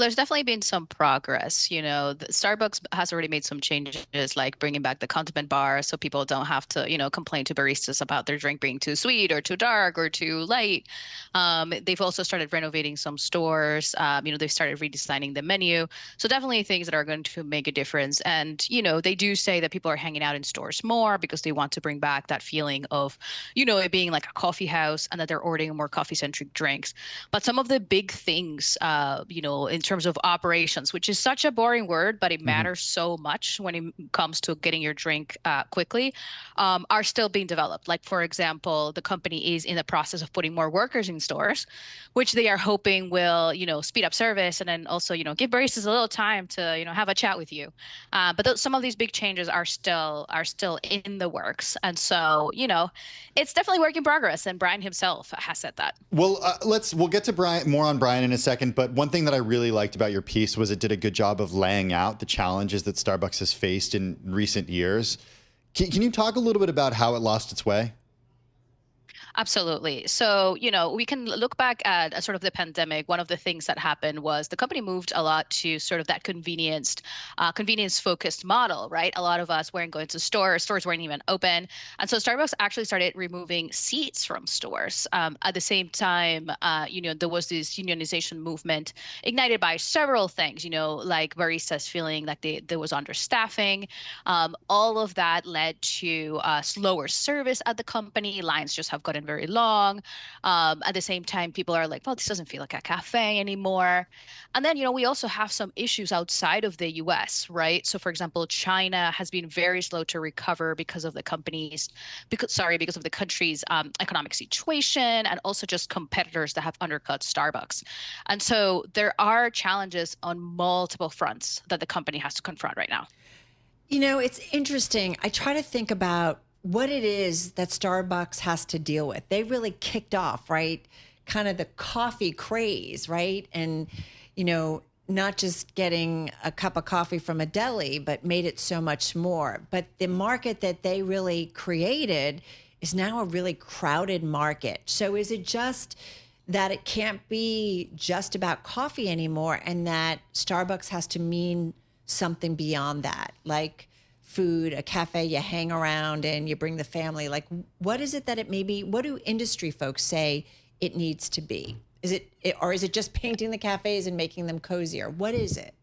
There's definitely been some progress. Starbucks has already made some changes, like bringing back the condiment bar so people don't have to, complain to baristas about their drink being too sweet or too dark or too light. They've also started renovating some stores. They've started redesigning the menu. So definitely things that are going to make a difference. And, they do say that people are hanging out in stores more because they want to bring back that feeling of, it being like a coffee house and that they're ordering more coffee-centric drinks. But some of the big things, in terms of operations, which is such a boring word, but it Mhm. matters so much when it comes to getting your drink quickly, are still being developed. Like, for example, the company is in the process of putting more workers in stores, which they are hoping will, speed up service and then also, give baristas a little time to, have a chat with you. But some of these big changes are still in the works, and so, it's definitely work in progress. And Brian himself has said that. Well, we'll get to Brian more on Brian in a second. But one thing that I really liked about your piece was it did a good job of laying out the challenges that Starbucks has faced in recent years. Can you talk a little bit about how it lost its way? Absolutely. So, we can look back at sort of the pandemic. One of the things that happened was the company moved a lot to sort of that convenience focused model, right? A lot of us weren't going to stores, stores weren't even open. And so Starbucks actually started removing seats from stores. At the same time, there was this unionization movement ignited by several things, like baristas feeling like there was understaffing. All of that led to slower service at the company. Lines just have gotten very long. At the same time, people are like, well, this doesn't feel like a cafe anymore. And then, we also have some issues outside of the US, right? So, for example, China has been very slow to recover because of the country's economic situation and also just competitors that have undercut Starbucks. And so there are challenges on multiple fronts that the company has to confront right now. It's interesting. I try to think about what it is that Starbucks has to deal with. They really kicked off, right? Kind of the coffee craze, right? And, not just getting a cup of coffee from a deli, but made it so much more. But the market that they really created is now a really crowded market. So is it just that it can't be just about coffee anymore and that Starbucks has to mean something beyond that, like food, a cafe you hang around and you bring the family? Like, what is it that it may be? What do industry folks say it needs to be? Or is it just painting the cafes and making them cozier? What is it?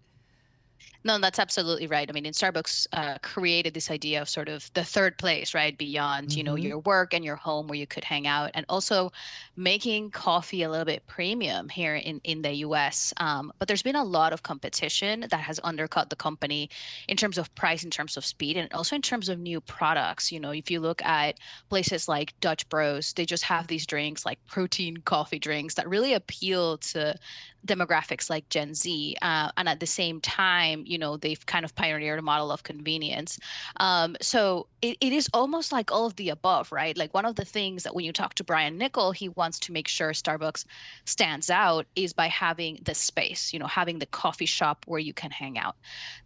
No, that's absolutely right. I mean, in Starbucks created this idea of sort of the third place, right? Beyond, Mm-hmm. your work and your home where you could hang out, and also making coffee a little bit premium here in the US. But there's been a lot of competition that has undercut the company in terms of price, in terms of speed, and also in terms of new products. If you look at places like Dutch Bros, they just have these drinks like protein coffee drinks that really appeal to demographics like Gen Z. And at the same time, they've kind of pioneered a model of convenience. So it is almost like all of the above, right? Like one of the things that when you talk to Brian Niccol, he wants to make sure Starbucks stands out is by having the space, having the coffee shop where you can hang out.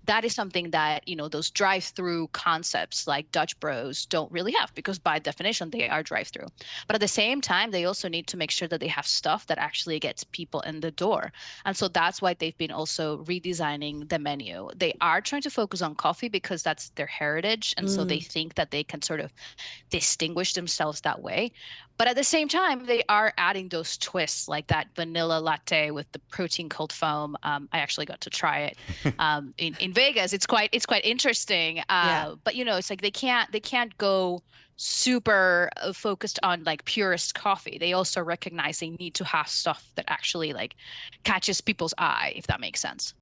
That is something that, those drive-through concepts like Dutch Bros don't really have because by definition they are drive-through. But at the same time, they also need to make sure that they have stuff that actually gets people in the door. And so that's why they've been also redesigning the menu. They are trying to focus on coffee because that's their heritage. And so they Mm. think that they can sort of distinguish themselves that way. But at the same time, they are adding those twists like that vanilla latte with the protein cold foam. I actually got to try it in Vegas. It's quite interesting. Yeah. But it's like they can't go super focused on like purist coffee. They also recognize they need to have stuff that actually like catches people's eye, if that makes sense.